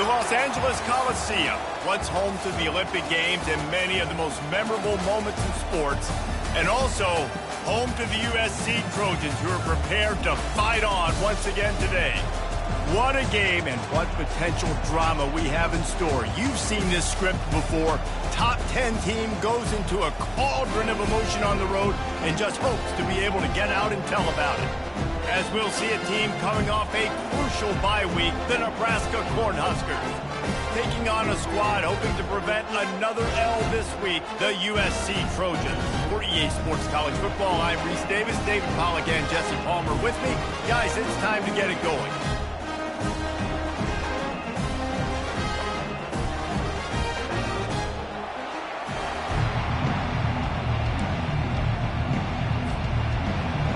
The Los Angeles Coliseum, once home to the Olympic Games and many of the most memorable moments in sports, and also home to the USC Trojans, who are prepared to fight on once again today. What a game and what potential drama we have in store. You've seen this script before. Top 10 team goes into a cauldron of emotion on the road and just hopes to be able to get out and tell about it. As we'll see a team coming off a crucial bye week, the Nebraska Cornhuskers, taking on a squad hoping to prevent another L this week, the USC Trojans. For EA Sports College Football, I'm Reese Davis, David Pollack, and Jesse Palmer with me. Guys, it's time to get it going.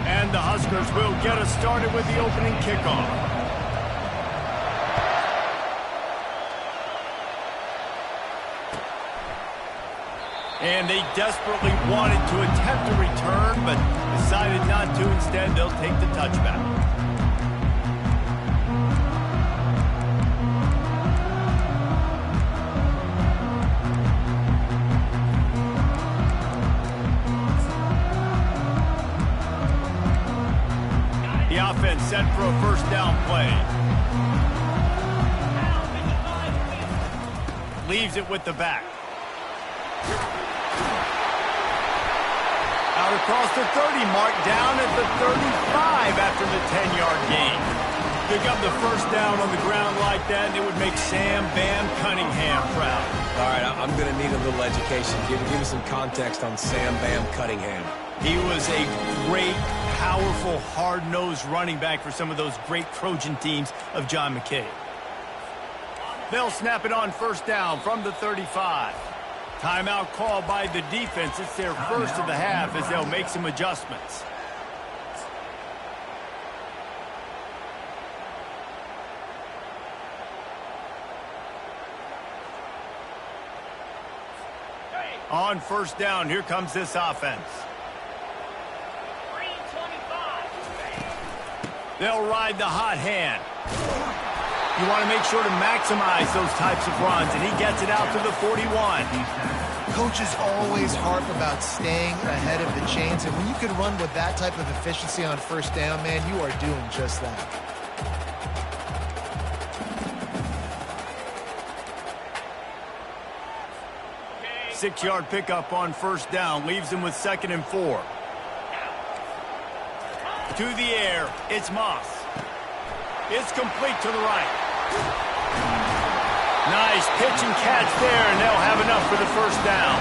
And the Huskers will get us started with the opening kickoff. And they desperately wanted to attempt a return, but decided not to. Instead, they'll take the touchback. The offense set for a first down play. Leaves it with the back. Out across the 30, mark down at the 35 after the 10-yard gain. Pick up the first down on the ground like that, and it would make Sam Bam Cunningham proud. All right, I'm going to need a little education. Give me some context on Sam Bam Cunningham. He was a great, powerful, hard-nosed running back for some of those great Trojan teams of John McKay. They'll snap it on first down from the 35. Timeout called by the defense. It's their first of the half as they'll make some adjustments. On first down, here comes this offense. They'll ride the hot hand. You want to make sure to maximize those types of runs, and he gets it out to the 41. Coaches always harp about staying ahead of the chains, and when you can run with that type of efficiency on first down, man, you are doing just that. Okay. 6-yard pickup on first down leaves him with 2nd and 4. To the air, it's Moss. It's complete to the right. Nice pitch and catch there, and they'll have enough for the first down.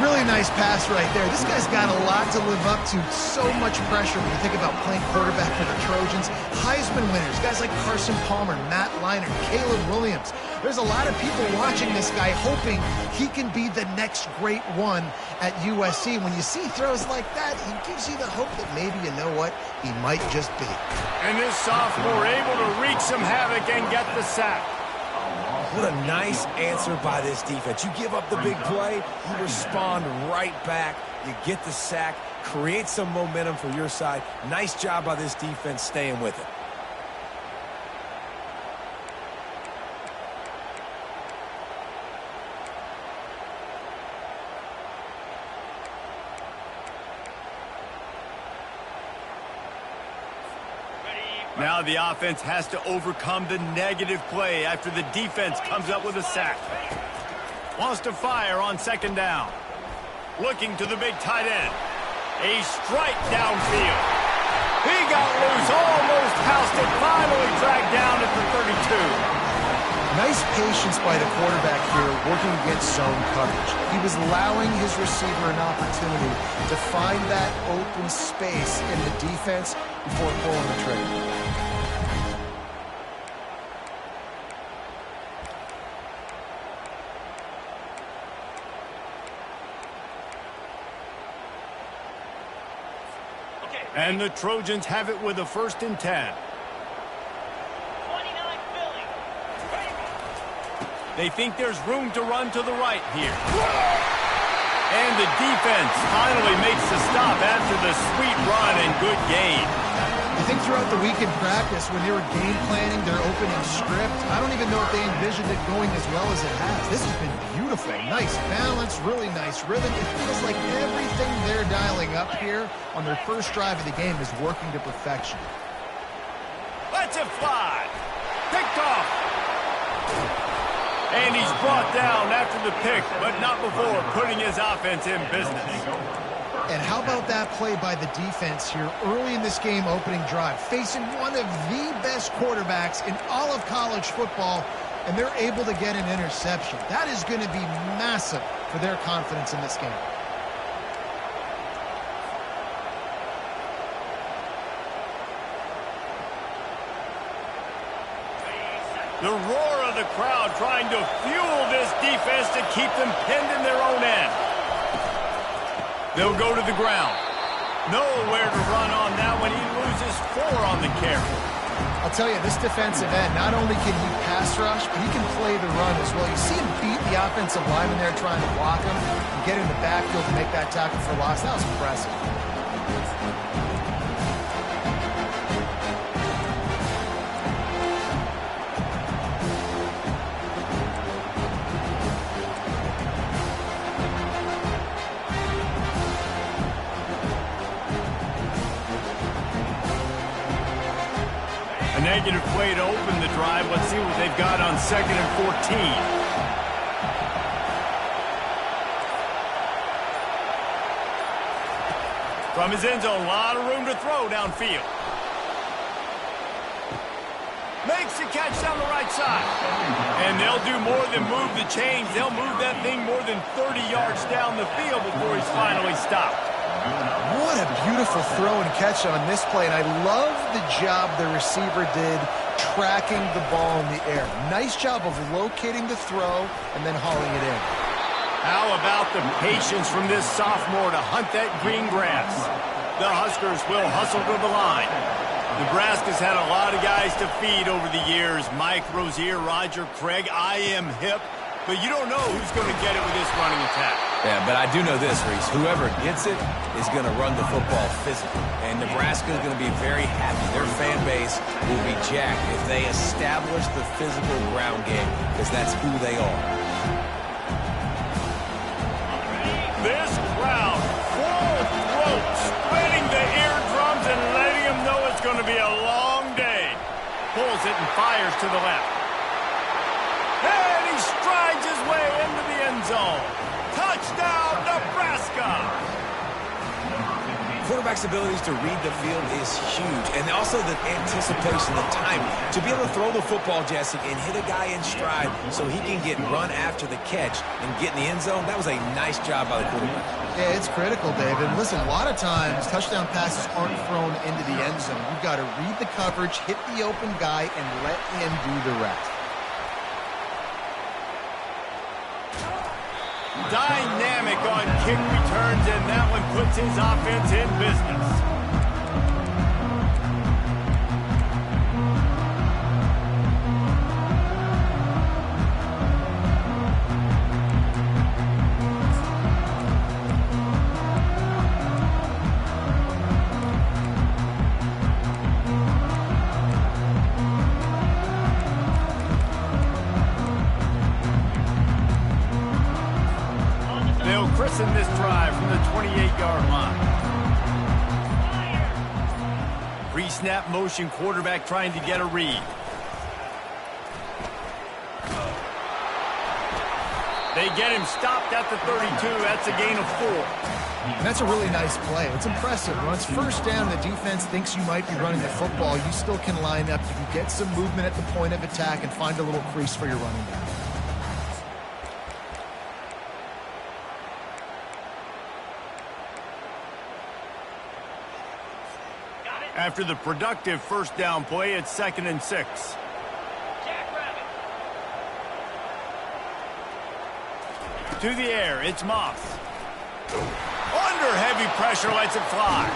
Really nice pass right there. This guy's got a lot to live up to. So much pressure when you think about playing quarterback for the Trojans. Heisman winners, guys like Carson Palmer, Matt Leinart, Caleb Williams. There's a lot of people watching this guy hoping he can be the next great one at USC. When you see throws like that, he gives you the hope that maybe, you know what, he might just be. And this sophomore able to wreak some havoc and get the sack. What a nice answer by this defense. You give up the big play, you respond right back, you get the sack, create some momentum for your side. Nice job by this defense staying with it. Now the offense has to overcome the negative play after the defense comes up with a sack. Wants to fire on 2nd down. Looking to the big tight end. A strike downfield. He got loose, almost housed it, finally dragged down at the 32. Nice patience by the quarterback here, working against zone coverage. He was allowing his receiver an opportunity to find that open space in the defense before pulling the trigger. And the Trojans have it with a 1st and 10. They think there's room to run to the right here. And the defense finally makes the stop after the sweet run and good gain. I think throughout the week in practice, when they were game planning their opening script, I don't even know if they envisioned it going as well as it has. This has been beautiful. Nice balance, really nice rhythm. It feels like everything they're dialing up here on their first drive of the game is working to perfection. Lets it fly. Picked off. And he's brought down after the pick, but not before putting his offense in business. And how about that play by the defense here early in this game opening drive, facing one of the best quarterbacks in all of college football, and they're able to get an interception. That is going to be massive for their confidence in this game. The roar of the crowd trying to fuel this defense to keep them pinned in their own end. They'll go to the ground. Nowhere to run on that when he loses 4 on the carry. I'll tell you, this defensive end, not only can he pass rush, but he can play the run as well. You see him beat the offensive lineman there trying to block him and get in the backfield to make that tackle for loss. That was impressive. Negative play to open the drive. Let's see what they've got on 2nd and 14. From his end zone, a lot of room to throw downfield. Makes the catch down the right side. And they'll do more than move the chains. They'll move that thing more than 30 yards down the field before he's finally stopped. What a beautiful throw and catch on this play, and I love the job the receiver did tracking the ball in the air. Nice job of locating the throw and then hauling it in. How about the patience from this sophomore to hunt that green grass? The Huskers will hustle to the line. Nebraska's had a lot of guys to feed over the years. Mike Rozier, Roger Craig, I am hip. But you don't know who's going to get it with this running attack. Yeah, but I do know this, Reese. Whoever gets it is going to run the football physically. And Nebraska is going to be very happy. Their fan base will be jacked if they establish the physical ground game, because that's who they are. This crowd, full throat, spreading the eardrums and letting them know it's going to be a long day. Pulls it and fires to the left. And he strides his way into the end zone. Touchdown, Nebraska! Quarterback's abilities to read the field is huge, and also the anticipation, the time to be able to throw the football, Jesse, and hit a guy in stride so he can get run after the catch and get in the end zone. That was a nice job by the quarterback. Yeah, it's critical, David. Listen, a lot of times touchdown passes aren't thrown into the end zone. You've got to read the coverage, hit the open guy, and let him do the rest. Dynamic on kick returns, and that one puts his offense in business. In this drive from the 28-yard line. Pre-snap motion quarterback trying to get a read. They get him stopped at the 32. That's a gain of 4. And that's a really nice play. It's impressive. When it's first down, the defense thinks you might be running the football. You still can line up. You can get some movement at the point of attack and find a little crease for your running back. After the productive first down play, it's 2nd and 6. To the air, it's Moss. Under heavy pressure, lets it fly.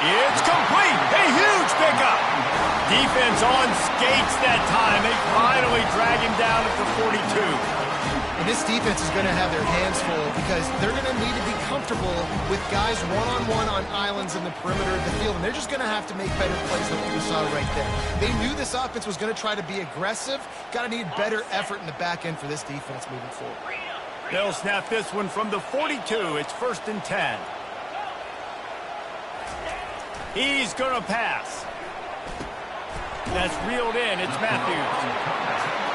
It's complete. A huge pickup. Defense on skates that time. They finally drag him down at the 42. And this defense is going to have their hands full because they're going to need to be comfortable with guys one-on-one on islands in the perimeter of the field, and they're just going to have to make better plays than what we saw right there. They knew this offense was going to try to be aggressive. Got to need better effort in the back end for this defense moving forward. They'll snap this one from the 42. It's 1st and 10. He's going to pass. That's reeled in. It's Matthews.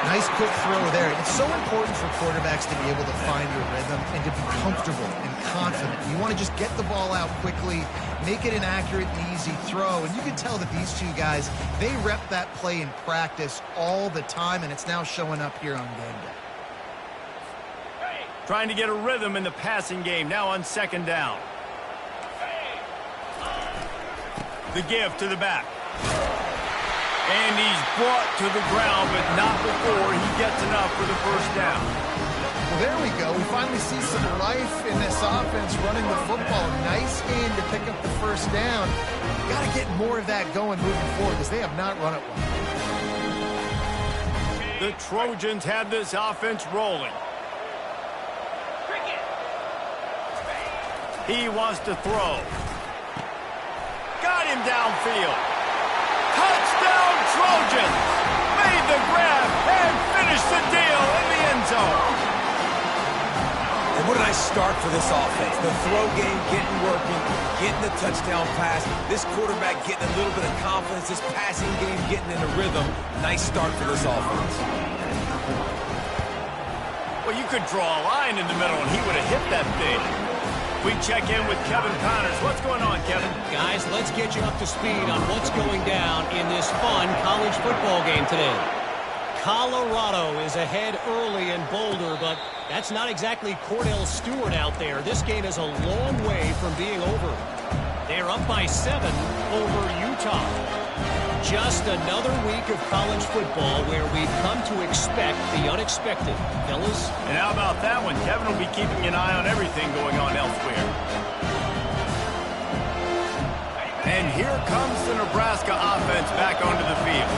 Nice quick throw there. It's so important for quarterbacks to be able to find your rhythm and to be comfortable and confident. You want to just get the ball out quickly, make it an accurate and easy throw. And you can tell that these two guys, they rep that play in practice all the time, and it's now showing up here on game day. Trying to get a rhythm in the passing game, now on 2nd down. The give to the back. And he's brought to the ground, but not before he gets enough for the 1st down. Well, there we go. We finally see some life in this offense running the football. Nice aim to pick up the 1st down. Got to get more of that going moving forward because they have not run it well. The Trojans have this offense rolling. He wants to throw. Got him downfield. Touchdown Trojans! Made the grab and finished the deal in the end zone. And what a nice start for this offense. The throw game getting working, getting the touchdown pass. This quarterback getting a little bit of confidence. This passing game getting in a rhythm. Nice start for this offense. Well, you could draw a line in the middle and he would have hit that thing. We check in with Kevin Connors. What's going on, Kevin? Guys, let's get you up to speed on what's going down in this fun college football game today. Colorado is ahead early in Boulder, but that's not exactly Cordell Stewart out there. This game is a long way from being over. They're up by 7 over Utah. Just another week of college football where we've come to expect the unexpected. Fellas? And how about that one? Kevin will be keeping an eye on everything going on elsewhere. And here comes the Nebraska offense back onto the field.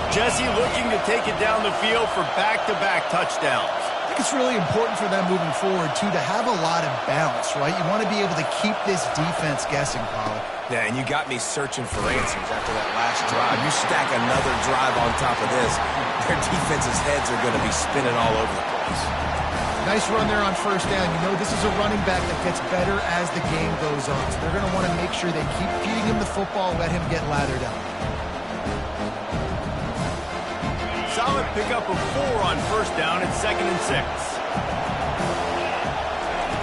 Jesse looking to take it down the field for back-to-back touchdowns. I think it's really important for them moving forward, too, to have a lot of balance, right? You want to be able to keep this defense guessing, Pollock. Yeah, and you got me searching for answers after that last drive. You stack another drive on top of this, their defense's heads are going to be spinning all over the place. Nice run there on 1st down. You know this is a running back that gets better as the game goes on. So they're going to want to make sure they keep feeding him the football, let him get lathered up. Solid pickup of 4 on 1st down at 2nd and 6.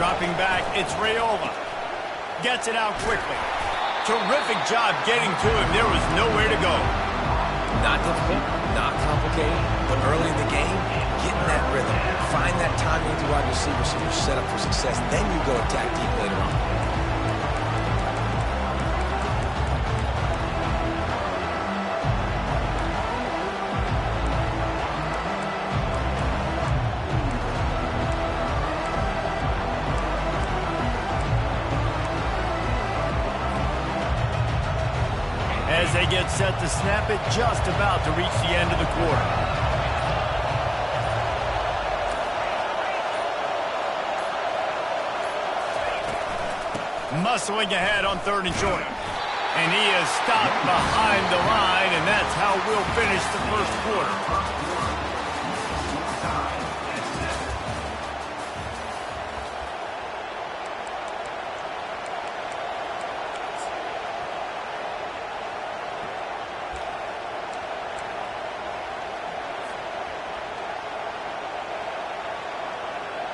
Dropping back, it's Raiola. Gets it out quickly. Terrific job getting to him. There was nowhere to go. Not difficult, not complicated, but early in the game, getting that rhythm. Find that timing to wide receiver so you're set up for success. Then you go attack deep later on. As they get set to snap it, just about to reach the end of the quarter. Muscling ahead on 3rd and short. And he is stopped behind the line, and that's how we'll finish the 1st quarter.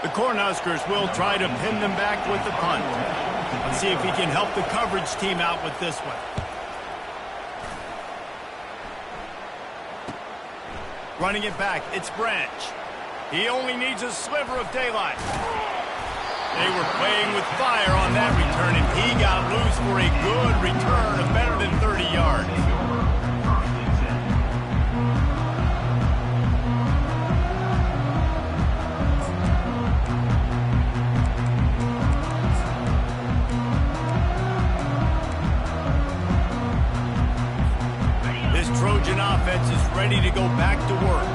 The Cornhuskers will try to pin them back with the punt. Let's see if he can help the coverage team out with this one. Running it back, it's Branch. He only needs a sliver of daylight. They were playing with fire on that return, and he got loose for a good return of better than 30 yards. Trojan offense is ready to go back to work.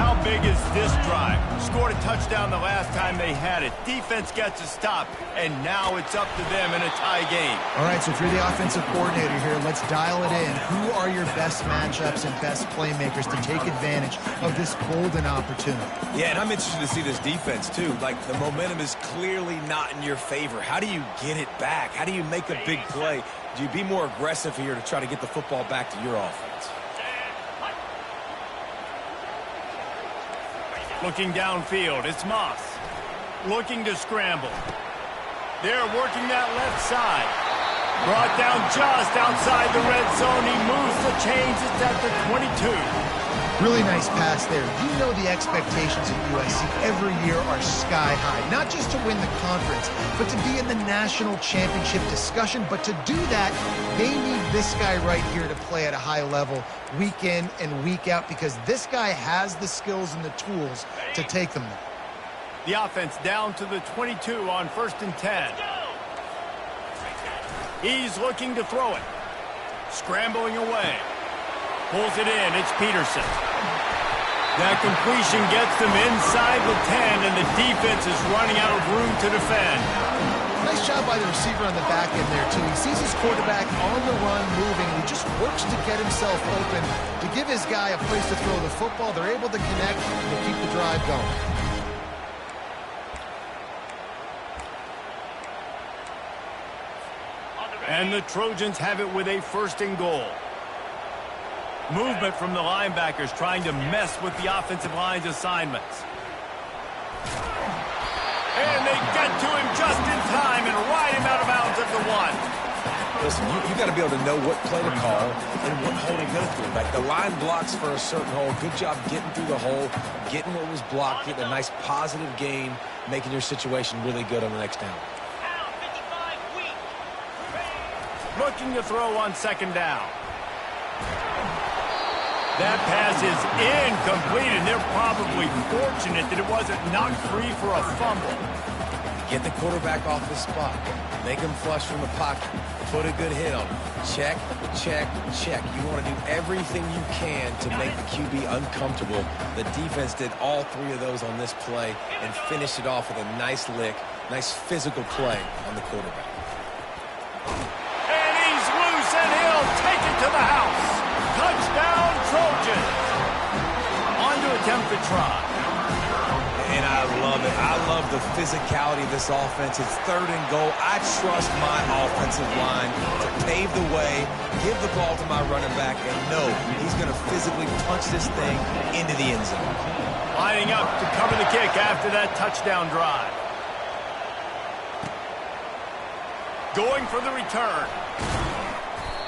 How big is this drive? Scored a touchdown the last time they had it. Defense gets a stop, and now it's up to them in a tie game. All right, so if you're the offensive coordinator here, let's dial it in. Who are your best matchups and best playmakers to take advantage of this golden opportunity? Yeah, and I'm interested to see this defense, too. Like, the momentum is clearly not in your favor. How do you get it back? How do you make a big play? Do you be more aggressive here to try to get the football back to your offense? Looking downfield, it's Moss. Looking to scramble. They're working that left side. Brought down just outside the red zone. He moves the chains. It's at the 22. Really nice pass there. You know the expectations at USC every year are sky high. Not just to win the conference, but to be in the national championship discussion. But to do that, they need this guy right here to play at a high level week in and week out, because this guy has the skills and the tools to take them there. The offense down to the 22 on 1st and 10. He's looking to throw it. Scrambling away. Pulls it in. It's Peterson. That completion gets them inside the 10, and the defense is running out of room to defend. Nice job by the receiver on the back end there, too. He sees his quarterback on the run moving, and he just works to get himself open to give his guy a place to throw the football. They're able to connect and to keep the drive going. And the Trojans have it with a 1st and goal. Movement from the linebackers trying to mess with the offensive line's assignments. And they get to him just in time and ride him out of bounds at the 1. Listen, you got to be able to know what play to call and what hole to go through. Like, the line blocks for a certain hole. Good job getting through the hole, getting what was blocked, getting a nice positive gain, making your situation really good on the next down. Looking to throw on 2nd down. That pass is incomplete, and they're probably fortunate that it wasn't knocked free for a fumble. Get the quarterback off the spot. Make him flush from the pocket. Put a good hit on him. Check, check, check. You want to do everything you can to make the QB uncomfortable. The defense did all 3 of those on this play and finished it off with a nice lick, nice physical play on the quarterback. And he's loose, and he'll take it to the house. Touchdown, Trojans. On to attempt the try. And I love it. I love the physicality of this offense. It's 3rd and goal. I trust my offensive line to pave the way, give the ball to my running back, and know he's going to physically punch this thing into the end zone. Lining up to cover the kick after that touchdown drive. Going for the return.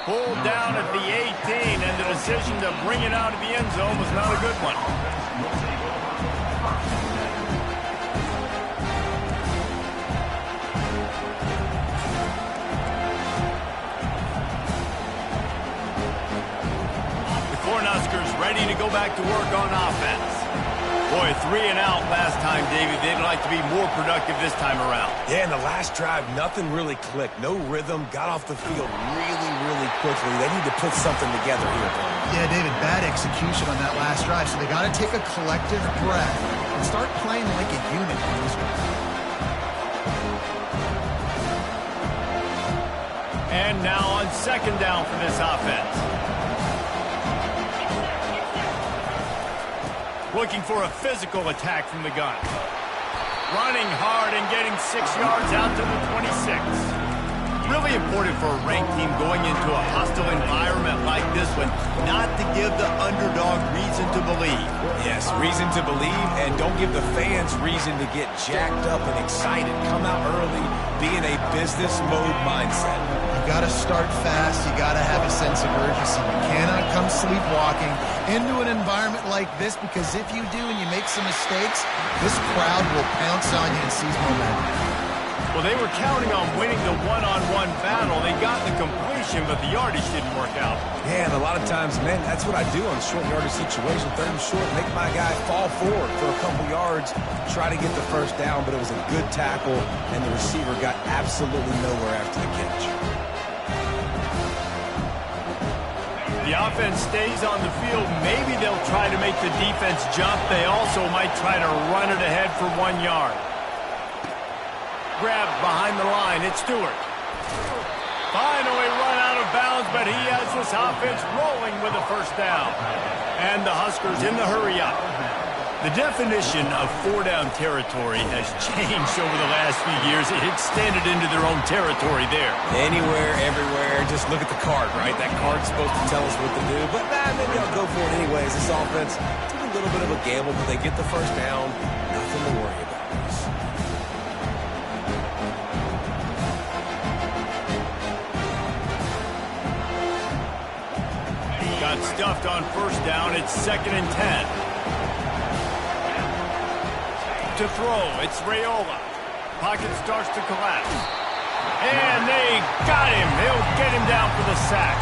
Pulled down at the 18, and the decision to bring it out of the end zone was not a good one. The Cornhuskers ready to go back to work on offense. Boy, 3 and out last time, David. They'd like to be more productive this time around. Yeah, in the last drive, nothing really clicked. No rhythm. Got off the field really quickly. They need to put something together here. Yeah, David, bad execution on that last drive. So they got to take a collective breath and start playing like a unit on this one. And now on 2nd down for this offense. Looking for a physical attack from the gun. Running hard and getting 6 yards out to the 26. Really important for a ranked team going into a hostile environment like this one, not to give the underdog reason to believe. Yes, reason to believe, and don't give the fans reason to get jacked up and excited. Come out early, be in a business mode mindset. You got to start fast. You got to have a sense of urgency. You cannot come sleepwalking into an environment like this, because if you do and you make some mistakes, this crowd will pounce on you and seize momentum. Well, they were counting on winning the one-on-one battle. They got the completion, but the yardage didn't work out. Yeah, and a lot of times, man, that's what I do on short yardage situation. 3rd and short, make my guy fall forward for a couple yards, try to get the 1st down, but it was a good tackle, and the receiver got absolutely nowhere after the catch. The the offense stays on the field, maybe they'll try to make the defense jump. They also might try to run it ahead for 1 yard. Grabbed behind the line. It's Stewart. Finally run out of bounds, but he has this offense rolling with a first down. And the Huskers in the hurry up. The definition of 4-down territory has changed over the last few years. It extended into their own territory there. Anywhere, everywhere, just look at the card, right? That card's supposed to tell us what to do, but maybe I'll go for it anyways. This offense took a little bit of a gamble, but they get the first down. Nothing to worry about. Got stuffed on first down. It's 2nd and 10. To throw, it's Raiola. Pocket starts to collapse. And they got him. They'll get him down for the sack.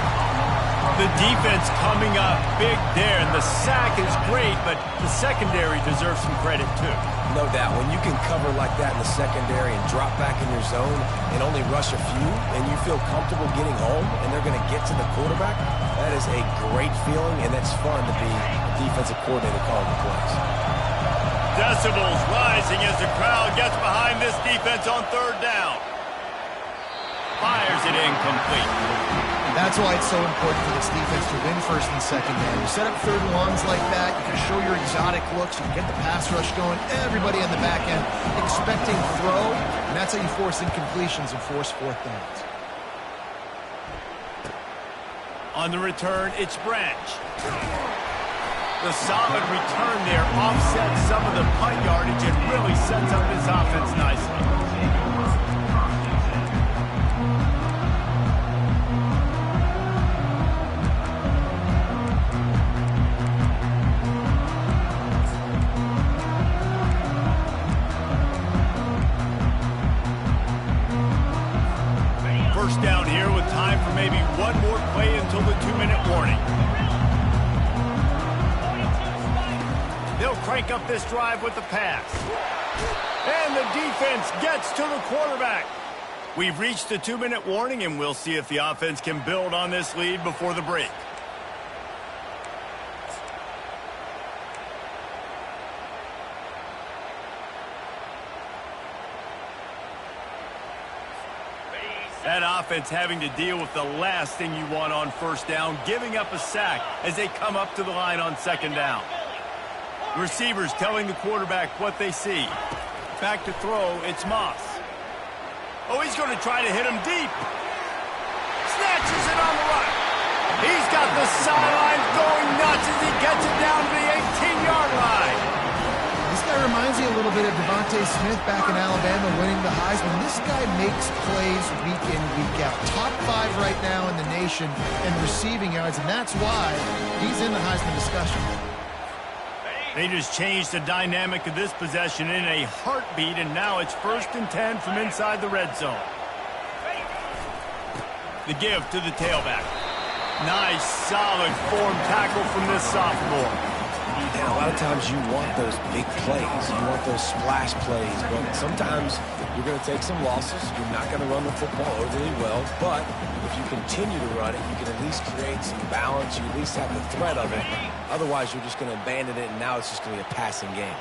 The defense coming up big there, and the sack is great, but the secondary deserves some credit too. No doubt. When you can cover like that in the secondary and drop back in your zone and only rush a few, and you feel comfortable getting home, and they're going to get to the quarterback, that is a great feeling, and it's fun to be a defensive coordinator calling the plays. Decibels rising as the crowd gets behind this defense on 3rd down. Fires it incomplete. That's why it's so important for this defense to win 1st and 2nd down. You set up 3rd and longs like that, you can show your exotic looks, you can get the pass rush going, everybody on the back end expecting throw, and that's how you force incompletions and force 4th downs. On the return, it's Branch. The solid return there offsets some of the punt yardage and really sets up this offense nicely. First down here with time for maybe one more play until the 2-minute warning. They'll crank up this drive with the pass. And the defense gets to the quarterback. We've reached the 2-minute warning, and we'll see if the offense can build on this lead before the break. That offense having to deal with the last thing you want on first down, giving up a sack as they come up to the line on 2nd down. Receivers telling the quarterback what they see. Back to throw, it's Moss. Oh, he's going to try to hit him deep. Snatches it on the run. He's got the sideline going nuts as he gets it down to the 18-yard line. This guy reminds me a little bit of Devontae Smith back in Alabama winning the Heisman. This guy makes plays week in, week out. Top 5 right now in the nation in receiving yards, and that's why he's in the Heisman discussion. They just changed the dynamic of this possession in a heartbeat, and now it's 1st and 10 from inside the red zone. The give to the tailback. Nice, solid form tackle from this sophomore. And a lot of times you want those big plays. You want those splash plays, but sometimes you're going to take some losses. You're not going to run the football overly well, but if you continue to run it, you can at least create some balance. You at least have the threat of it. Otherwise, you're just going to abandon it, and now it's just going to be a passing game.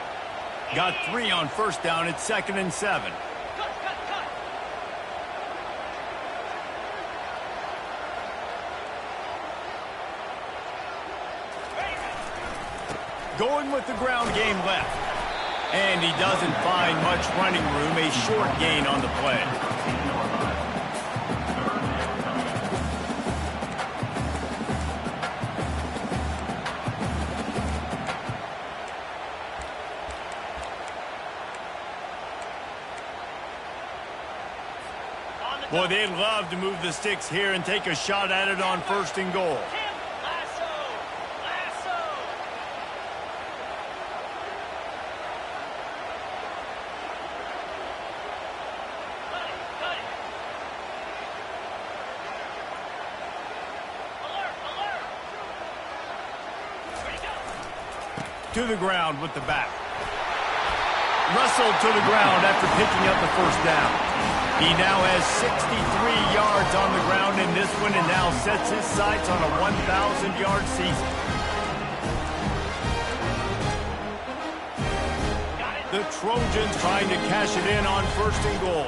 Got 3 on first down. It's 2nd and 7. Going with the ground game left. And he doesn't find much running room. A short gain on the play. Boy, they'd love to move the sticks here and take a shot at it on 1st and goal. To the ground with the back. Wrestled to the ground after picking up the first down. He now has 63 yards on the ground in this this one and now sets his sights on a 1,000-yard season. The Trojans trying to cash it in on 1st and goal.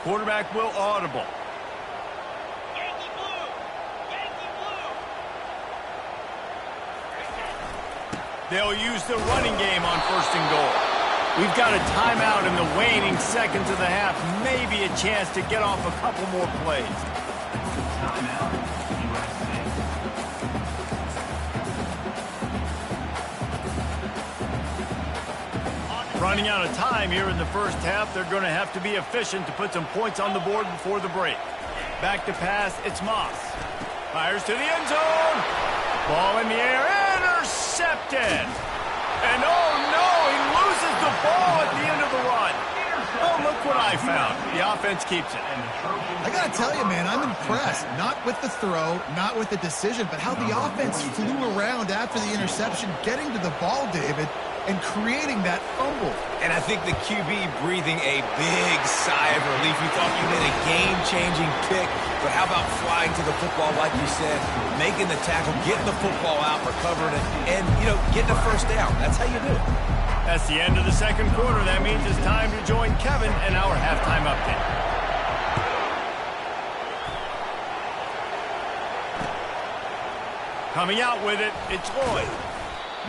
Quarterback will audible. Yankee blue. Yankee blue. They'll use the running game on 1st and goal. We've got a timeout in the waning seconds of the half. Maybe a chance to get off a couple more plays. Running out of time here in the first half. They're going to have to be efficient to put some points on the board before the break. Back to pass, it's Moss. Fires to the end zone. Ball in the air, intercepted. And oh no, he loses the ball at the end of the run. Oh, look what I found. The offense keeps it. I got to tell you, man, I'm impressed. Not with the throw, not with the decision, but how the offense flew around after the interception, getting to the ball, David, and creating that fumble. And I think the QB breathing a big sigh of relief. You thought you made a game-changing pick, but how about flying to the football, like you said, making the tackle, getting the football out, recovering it, and, getting a first down. That's how you do it. That's the end of the second quarter. That means it's time to join Kevin in our halftime update. Coming out with it, it's Lloyd.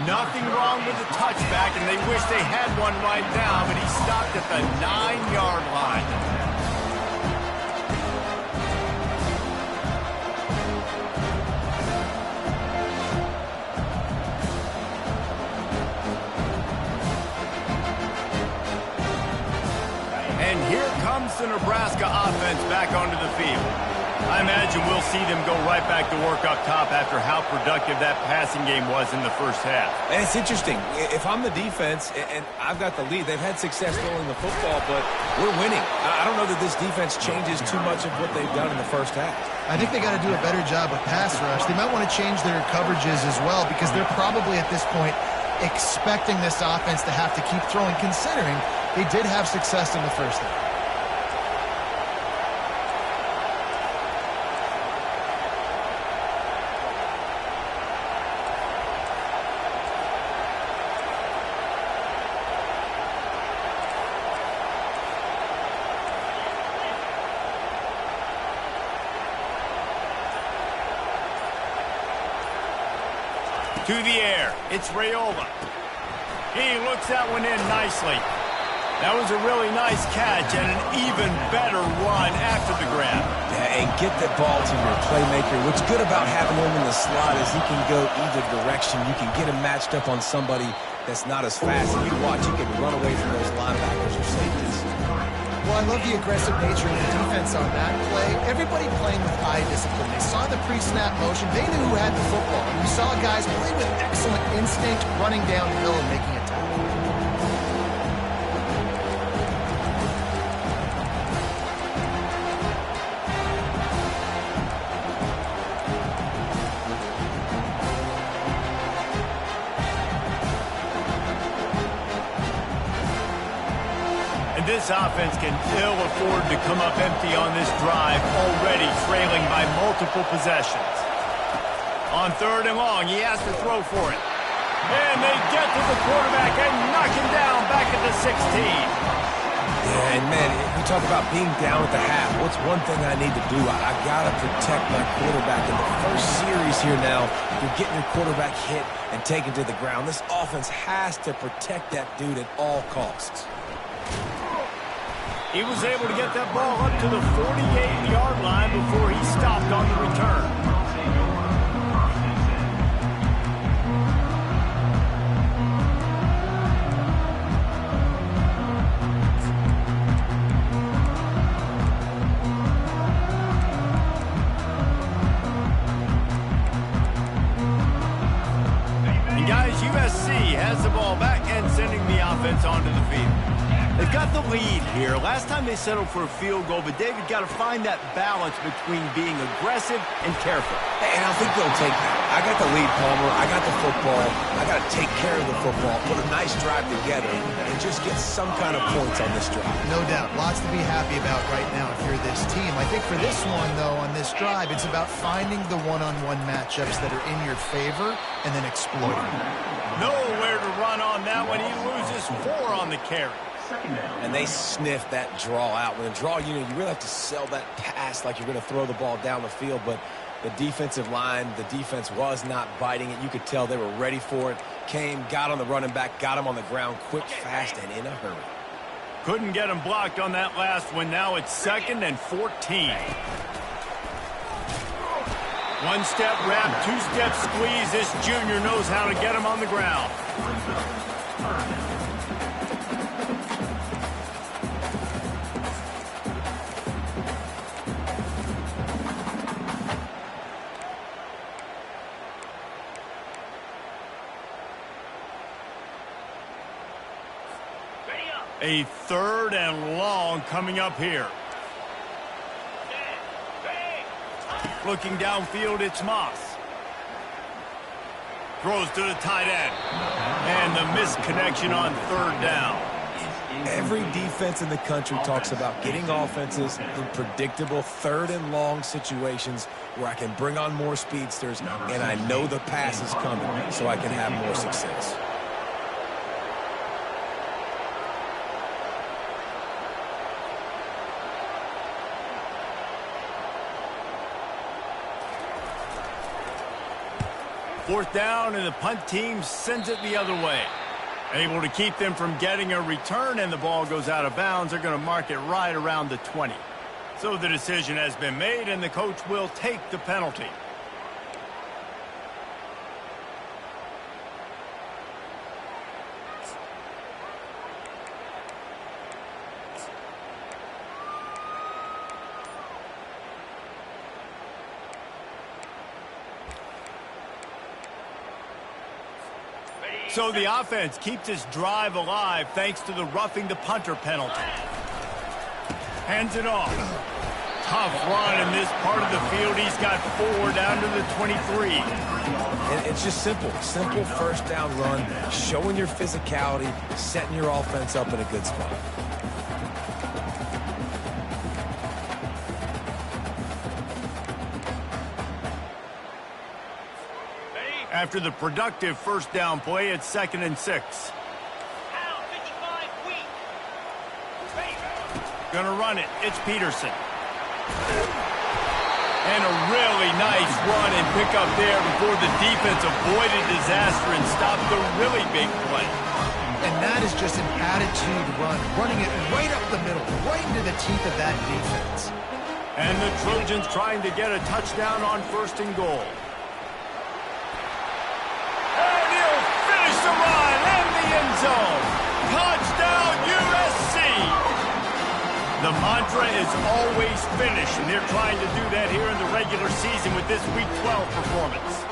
Nothing wrong with the touchback, and they wish they had one right now, but he stopped at the 9-yard line. And here comes the Nebraska offense back onto the field. I imagine we'll see them go right back to work up top after how productive that passing game was in the first half. And it's interesting. If I'm the defense and I've got the lead, they've had success throwing the football, but we're winning. I don't know that this defense changes too much of what they've done in the first half. I think they got to do a better job with pass rush. They might want to change their coverages as well, because they're probably at this point expecting this offense to have to keep throwing, considering they did have success in the first half. To the air, it's Raiola. He looks that one in nicely. That was a really nice catch and an even better run after the grab. Yeah, and get the ball to your playmaker. What's good about having him in the slot is he can go either direction. You can get him matched up on somebody that's not as fast. And you watch, he can run away from those linebackers or safeties. Well, I love the aggressive nature of the defense on that play. Everybody playing with eye discipline. They saw the pre-snap motion. They knew who had the football. And we saw guys play with excellent instinct, running downhill and making a tackle. This offense can ill afford to come up empty on this drive, already trailing by multiple possessions. On 3rd and long, he has to throw for it. And they get to the quarterback and knock him down back at the 16. Yeah, and man, you talk about being down at the half. What's one thing I need to do? I got to protect my quarterback. In the first series here now, you're getting your quarterback hit and taken to the ground. This offense has to protect that dude at all costs. He was able to get that ball up to the 48-yard line before he stopped on the return. And guys, USC has the ball back and sending the offense onto the field. They've got the lead here. Last time they settled for a field goal, but David got to find that balance between being aggressive and careful. And I think they'll take that. I got the lead, Palmer. I got the football. I got to take care of the football, put a nice drive together, and just get some kind of points on this drive. No doubt. Lots to be happy about right now if you're this team. I think for this one, though, on this drive, it's about finding the one-on-one matchups that are in your favor and then exploiting them. Nowhere to run on that one. He loses 4 on the carry. And they sniff that draw out. With a draw unit, you really have to sell that pass like you're going to throw the ball down the field. But the defensive line, the defense was not biting it. You could tell they were ready for it. Came, got on the running back, got him on the ground quick, fast, and in a hurry. Couldn't get him blocked on that last one. Now it's 2nd and 14. One-step wrap, two-step squeeze. This junior knows how to get him on the ground. A 3rd and long coming up here. Looking downfield, it's Moss. Throws to the tight end. And the misconnection on 3rd down. Every defense in the country talks about getting offenses in predictable 3rd and long situations where I can bring on more speedsters and I know the pass is coming so I can have more success. Fourth down, and the punt team sends it the other way. Able to keep them from getting a return, and the ball goes out of bounds. They're going to mark it right around the 20. So the decision has been made, and the coach will take the penalty. So the offense keeps this drive alive thanks to the roughing the punter penalty. Hands it off. Tough run in this part of the field. He's got 4 down to the 23. And it's just simple. Simple first down run, showing your physicality, setting your offense up in a good spot. After the productive first down play, it's 2nd and 6. Gonna run it. It's Peterson. And a really nice run and pick up there before the defense avoided disaster and stopped the really big play. And that is just an attitude run, running it right up the middle, right into the teeth of that defense. And the Trojans trying to get a touchdown on 1st and goal. The run and the end zone. Touchdown, USC. The mantra is always finish, and they're trying to do that here in the regular season with this Week 12 performance.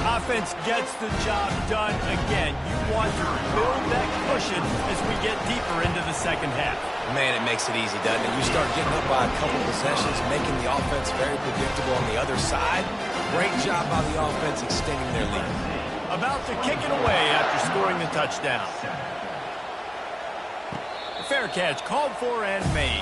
Offense gets the job done again. You want to build that cushion as we get deeper into the second half. Man, it makes it easy, doesn't it? You start getting up by a couple possessions, making the offense very predictable on the other side. Great job by the offense extending their lead. About to kick it away after scoring the touchdown. Fair catch called for and made.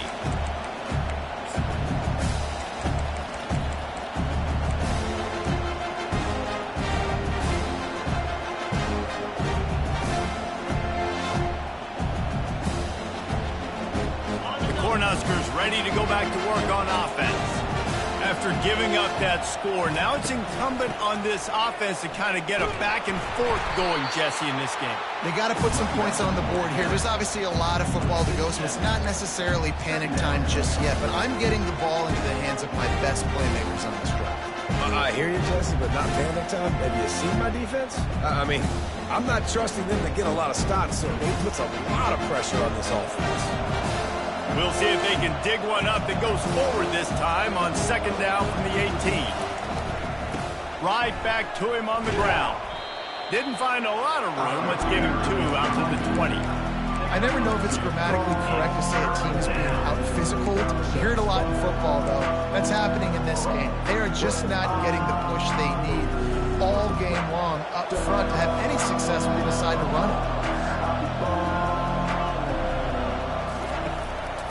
The Cornhuskers ready to go back to work on offense. After giving up that score, now it's incumbent on this offense to kind of get a back and forth going, Jesse, in this game. They got to put some points on the board here. There's obviously a lot of football to go, so it's not necessarily panic time just yet, but I'm getting the ball into the hands of my best playmakers on this drive. I hear you, Jesse, but not panic time. Have you seen my defense? I mean, I'm not trusting them to get a lot of stops, so it puts a lot of pressure on this offense. We'll see if they can dig one up that goes forward this time on 2nd down from the 18. Right back to him on the ground. Didn't find a lot of room. Let's give him 2 out to the 20. I never know if it's grammatically correct to say a team is being out-physical. You hear it a lot in football, though. That's happening in this game. They are just not getting the push they need all game long up front to have any success when they decide to run it.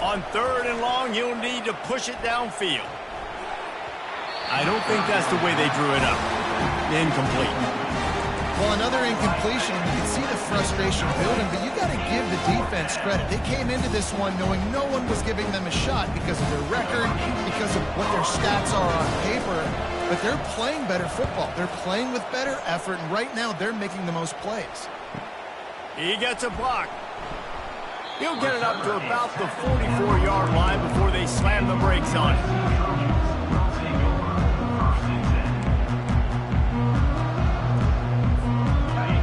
On 3rd and long, you'll need to push it downfield. I don't think that's the way they drew it up. Incomplete. Well, another incompletion, and you can see the frustration building, but you got to give the defense credit. They came into this one knowing no one was giving them a shot because of their record, because of what their stats are on paper, but they're playing better football. They're playing with better effort, and right now they're making the most plays. He gets a block. He'll get it up to about the 44-yard line before they slam the brakes on it.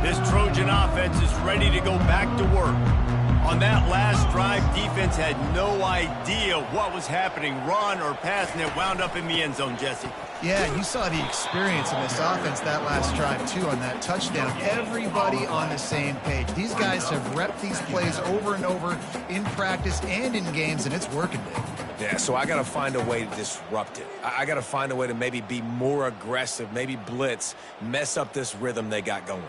This Trojan offense is ready to go back to work. On that last drive, defense had no idea what was happening, run or pass, and it wound up in the end zone, Jesse. Yeah, you saw the experience in this offense that last drive, too, on that touchdown. Everybody on the same page. These guys have repped these plays over and over in practice and in games, and it's working, Dave. Yeah, so I got to find a way to disrupt it. I got to find a way to maybe be more aggressive, maybe blitz, mess up this rhythm they got going.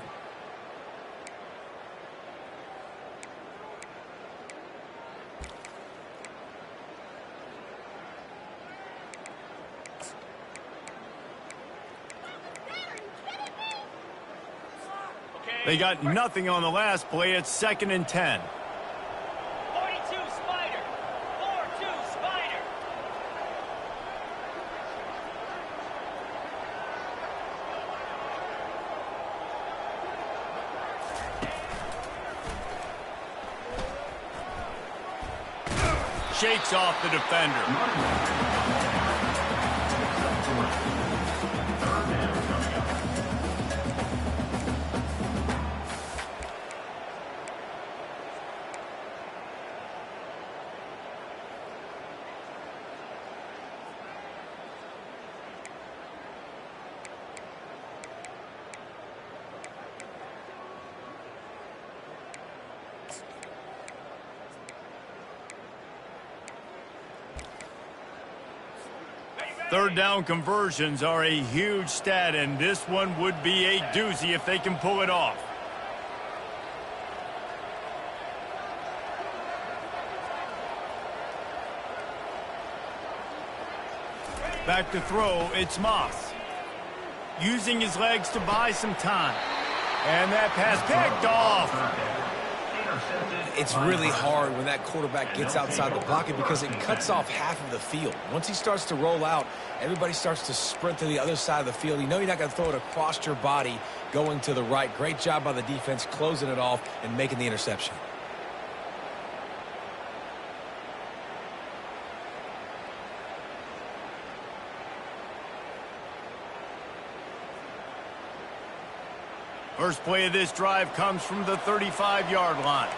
They got nothing on the last play. It's 2nd and 10. 42 Spider. 4-2 Spider. Shakes off the defender. Third down conversions are a huge stat, and this one would be a doozy if they can pull it off. Back to throw, it's Moss. Using his legs to buy some time. And that pass picked off. It's really hard when that quarterback gets outside the pocket because it cuts off half of the field. Once he starts to roll out, everybody starts to sprint to the other side of the field. You know you're not going to throw it across your body going to the right. Great job by the defense closing it off and making the interception. First play of this drive comes from the 35-yard line.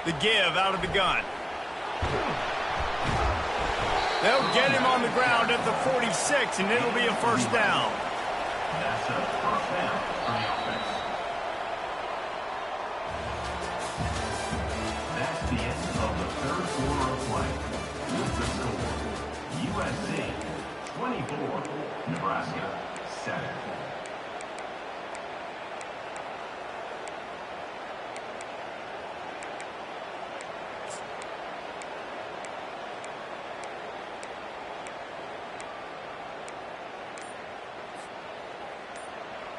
The give out of the gun. They'll get him on the ground at the 46, and it'll be a first down. That's a first down for the offense. That's the end of the third quarter of play. With the score, USC 24, Nebraska 7.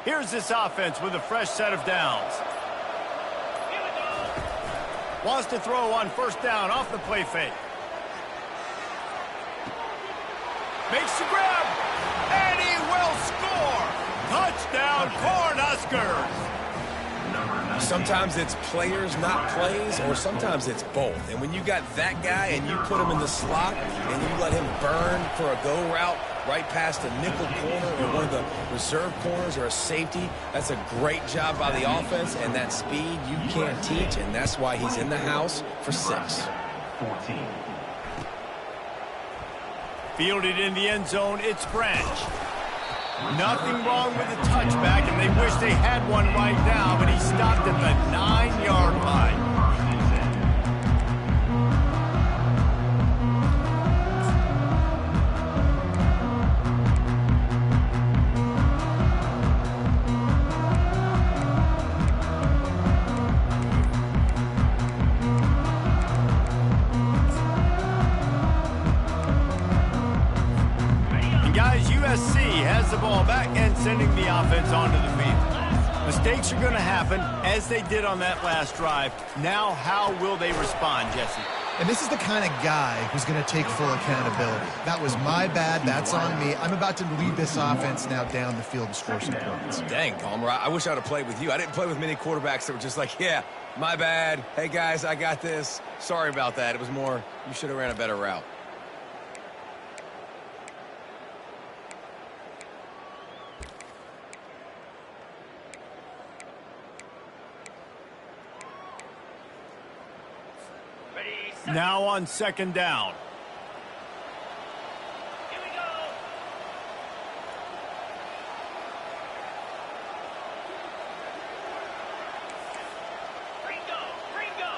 Here's this offense with a fresh set of downs. Here we go. Wants to throw on first down off the play fake. Makes the grab, and he will score. Touchdown, Cornhuskers. Sometimes it's players, not plays, or sometimes it's both. And when you got that guy and you put him in the slot and you let him burn for a go route right past a nickel corner or one of the reserve corners or a safety, that's a great job by the offense, and that speed you can't teach, and that's why he's in the house for 6. 14. Fielded in the end zone, it's Branch. Nothing wrong with the touchback, and they wish they had one right now, but he stopped at the 9-yard line. USC has the ball back and sending the offense onto the field. Mistakes are going to happen, as they did on that last drive. Now, how will they respond, Jesse? And this is the kind of guy who's going to take full accountability. That was my bad. That's on me. I'm about to lead this offense now down the field and score some points. Dang, Palmer, I wish I'd have played with you. I didn't play with many quarterbacks that were just like, yeah, my bad. Hey, guys, I got this. Sorry about that. It was more, you should have ran a better route. Now on second down. Here we go. Ringo.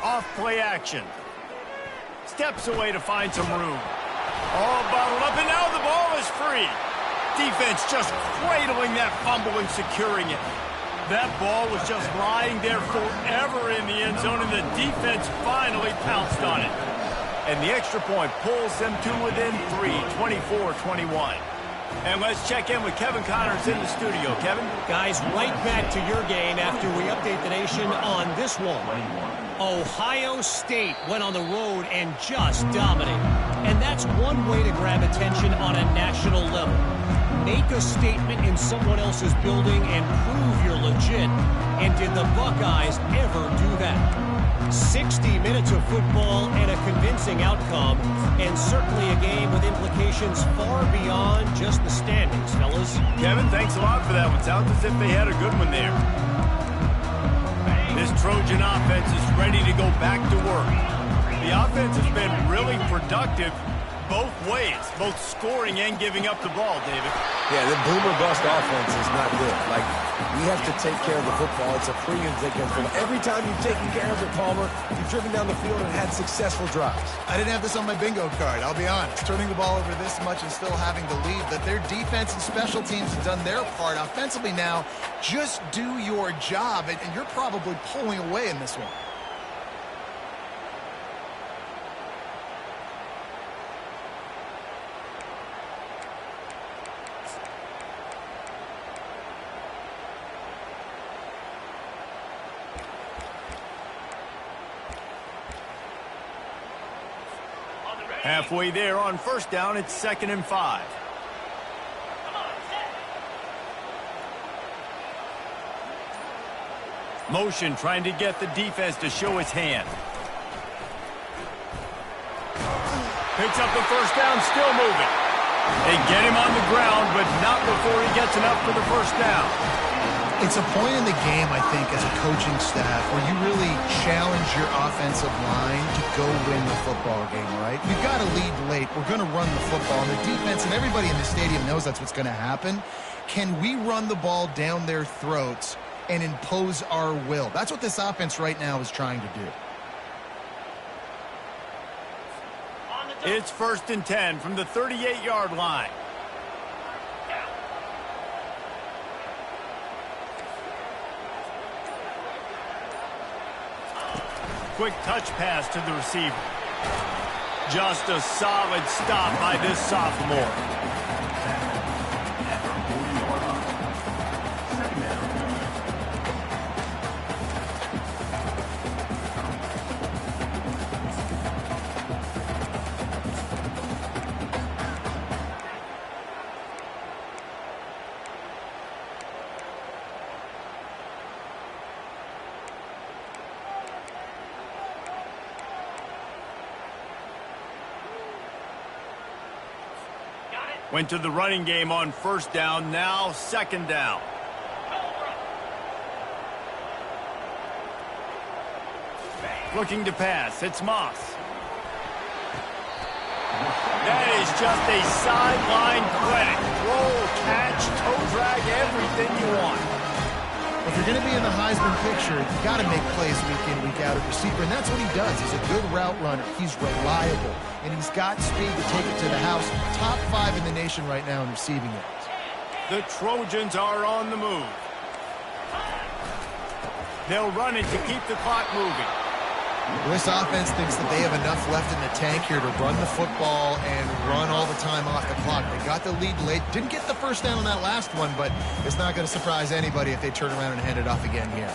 Off play action. Steps away to find some room. All bottled up, and now the ball is free. Defense just cradling that fumble and securing it. That ball was just lying there forever in the end zone, and the defense finally pounced on it. And the extra point pulls them to within 3, 24-21. And let's check in with Kevin Connors in the studio. Kevin? Guys, right back to your game after we update the nation on this one. Ohio State went on the road and just dominated. And that's one way to grab attention on a national level. Make a statement in someone else's building and prove you're legit. And did the Buckeyes ever do that? 60 minutes of football and a convincing outcome, and certainly a game with implications far beyond just the standings, fellas. Kevin, thanks a lot for that one. Sounds as if they had a good one there. This Trojan offense is ready to go back to work. The offense has been really productive both ways, both scoring and giving up the ball, David. Yeah, the boomer bust offense is not good. Like, we have to take care of the football. It's a premium taking care of the football. Every time you've taken care of it, Palmer, you've driven down the field and had successful drives. I didn't have this on my bingo card, I'll be honest. Turning the ball over this much and still having the lead, but their defense and special teams have done their part. Offensively now, just do your job, and you're probably pulling away in this one. Halfway there on first down, it's 2nd and 5. Come on, set. Motion trying to get the defense to show his hand. Picks up the first down, still moving. They get him on the ground, but not before he gets enough for the first down. It's a point in the game, I think, as a coaching staff where you really challenge your offensive line to go win the football game, right? We've got to lead late. We're going to run the football. And the defense and everybody in the stadium knows that's what's going to happen. Can we run the ball down their throats and impose our will? That's what this offense right now is trying to do. It's 1st and 10 from the 38-yard line. Quick touch pass to the receiver. Just a solid stop by this sophomore. Went to the running game on first down, now 2nd down. Looking to pass, it's Moss. just a sideline clinic. Roll, catch, toe drag, everything you want. If you're going to be in the Heisman picture, you got to make plays week in, week out at receiver, and that's what he does. He's a good route runner. He's reliable, and he's got speed to take it to the house. Top 5 in the nation right now in receiving yards. The Trojans are on the move. They'll run it to keep the clock moving. This offense thinks that they have enough left in the tank here to run the football and run all the time off the clock. They got the lead late. Didn't get the first down on that last one, but it's not going to surprise anybody if they turn around and hand it off again here.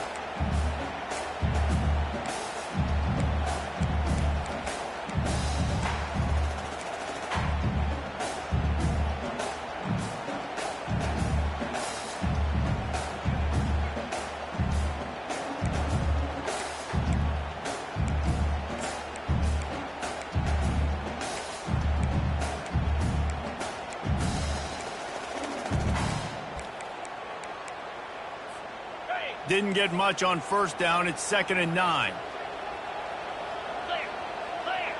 Didn't get much on first down. It's 2nd and 9. Clear. Clear.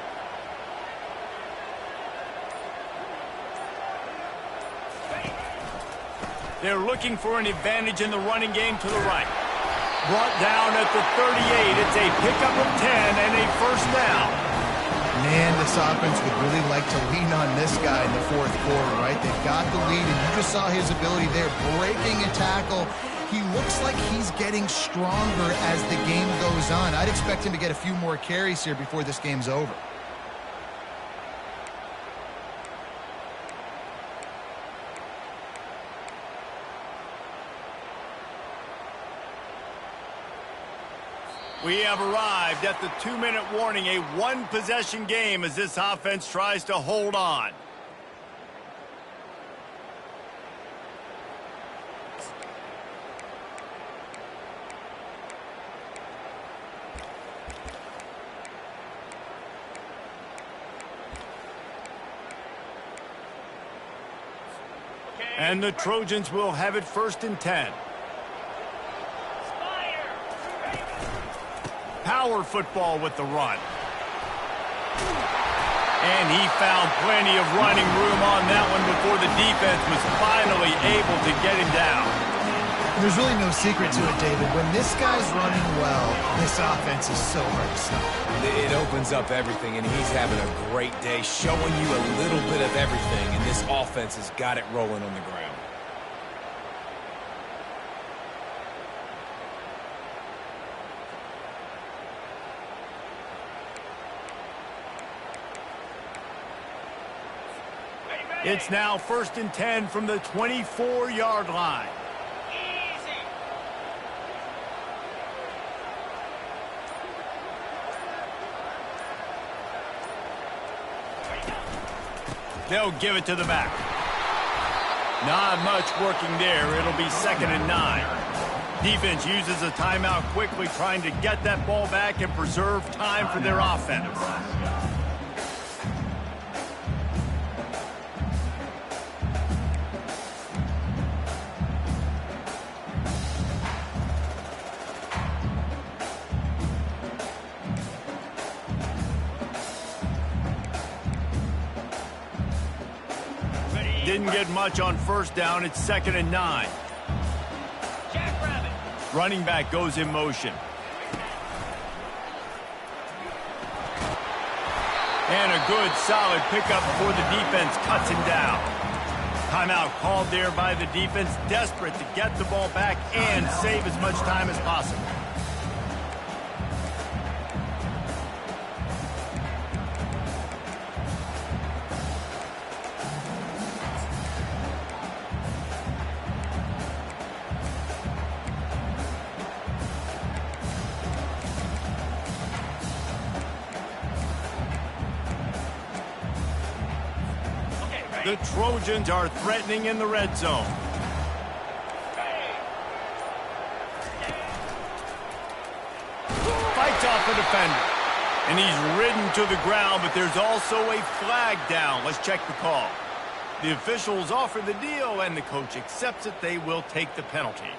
They're looking for an advantage in the running game to the right. Brought down at the 38. It's a pickup of 10 and a first down. Man, this offense would really like to lean on this guy in the fourth quarter, right? They've got the lead, and you just saw his ability there, breaking a tackle. He looks like he's getting stronger as the game goes on. I'd expect him to get a few more carries here before this game's over. We have arrived at the 2-minute warning, a one-possession game as this offense tries to hold on. And the Trojans will have it 1st and 10. Power football with the run. And he found plenty of running room on that one before the defense was finally able to get him down. There's really no secret to it, David. When this guy's running well, this offense is so hard to stop. It opens up everything, and he's having a great day, showing you a little bit of everything, and this offense has got it rolling on the ground. It's now 1st and 10 from the 24-yard line. Easy. They'll give it to the back. Not much working there. It'll be 2nd and 9. Defense uses a timeout quickly, trying to get that ball back and preserve time for their offense. Didn't get much on first down. It's 2nd and 9. Jackrabbit. Running back goes in motion. And a good, solid pickup before the defense cuts him down. Timeout called there by the defense, desperate to get the ball back and save as much time as possible. The Trojans are threatening in the red zone. Fights off a defender. And he's ridden to the ground, but there's also a flag down. Let's check the call. The officials offer the deal, and the coach accepts it. They will take the penalty.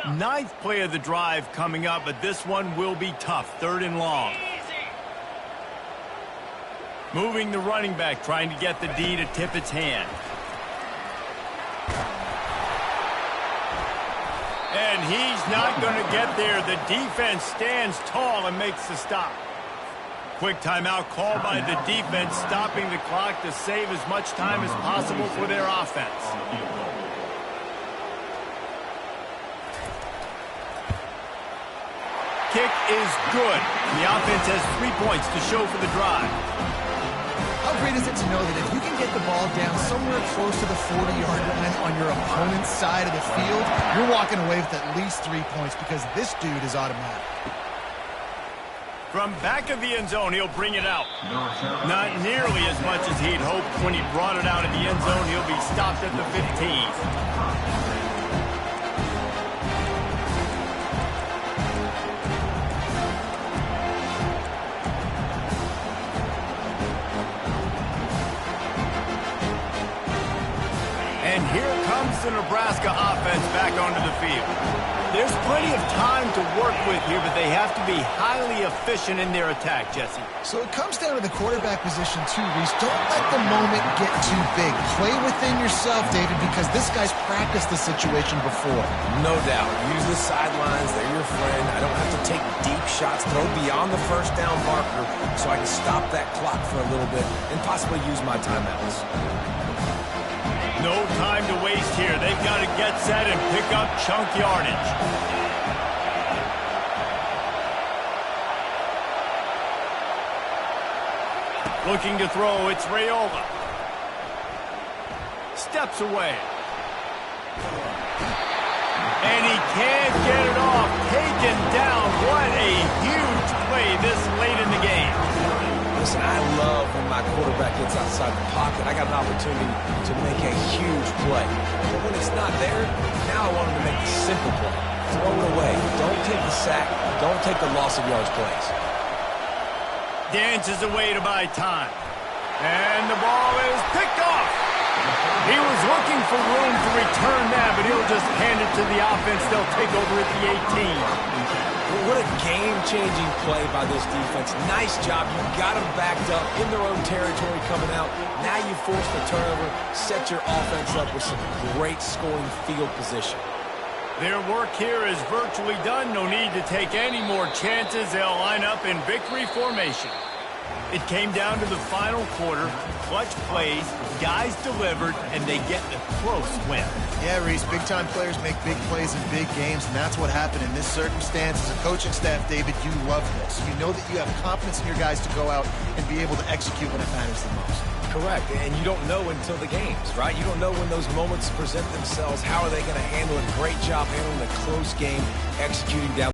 Ninth play of the drive coming up, but this one will be tough. 3rd and long. Moving the running back, trying to get the D to tip its hand. And he's not going to get there. The defense stands tall and makes the stop. Quick timeout called by the defense, stopping the clock to save as much time as possible for their offense. Kick is good. The offense has 3 points to show for the drive. How great is it to know that if you can get the ball down somewhere close to the 40-yard line on your opponent's side of the field, you're walking away with at least 3 points because this dude is automatic. From back of the end zone, he'll bring it out. Not nearly as much as he'd hoped. When he brought it out of the end zone, he'll be stopped at the 15. And here comes the Nebraska offense back onto the field. There's plenty of time to work with here, but they have to be highly efficient in their attack, Jesse. So it comes down to the quarterback position too, Reese. Don't let the moment get too big. Play within yourself, David, because this guy's practiced the situation before. No doubt. Use the sidelines. They're your friend. I don't have to take deep shots, throw beyond the first down marker so I can stop that clock for a little bit and possibly use my timeouts. No time to waste here. They've got to get set and pick up chunk yardage. Looking to throw, it's Raiola. Steps away. And he can't get it off. Taken down. What a huge play this late in the game. Listen, I love when my quarterback gets outside the pocket. I got an opportunity to make a huge play. But when it's not there, now I want him to make the simple play. Throw it away. Don't take the sack. Don't take the loss of yards plays. Dances away to buy time. And the ball is picked off. He was looking for room to return that, but he'll just hand it to the offense. They'll take over at the 18. What a game-changing play by this defense. Nice job. You got them backed up in their own territory coming out. Now you force the turnover, set your offense up with some great scoring field position. Their work here is virtually done. No need to take any more chances. They'll line up in victory formation. It came down to the final quarter. Clutch plays, guys delivered, and they get the close win. Yeah, Reese, big-time players make big plays in big games, and that's what happened in this circumstance. As a coaching staff, David, you love this. You know that you have confidence in your guys to go out and be able to execute when it matters the most. Correct, and you don't know until the games, right? You don't know when those moments present themselves. How are they going to handle it? Great job handling a close game, executing down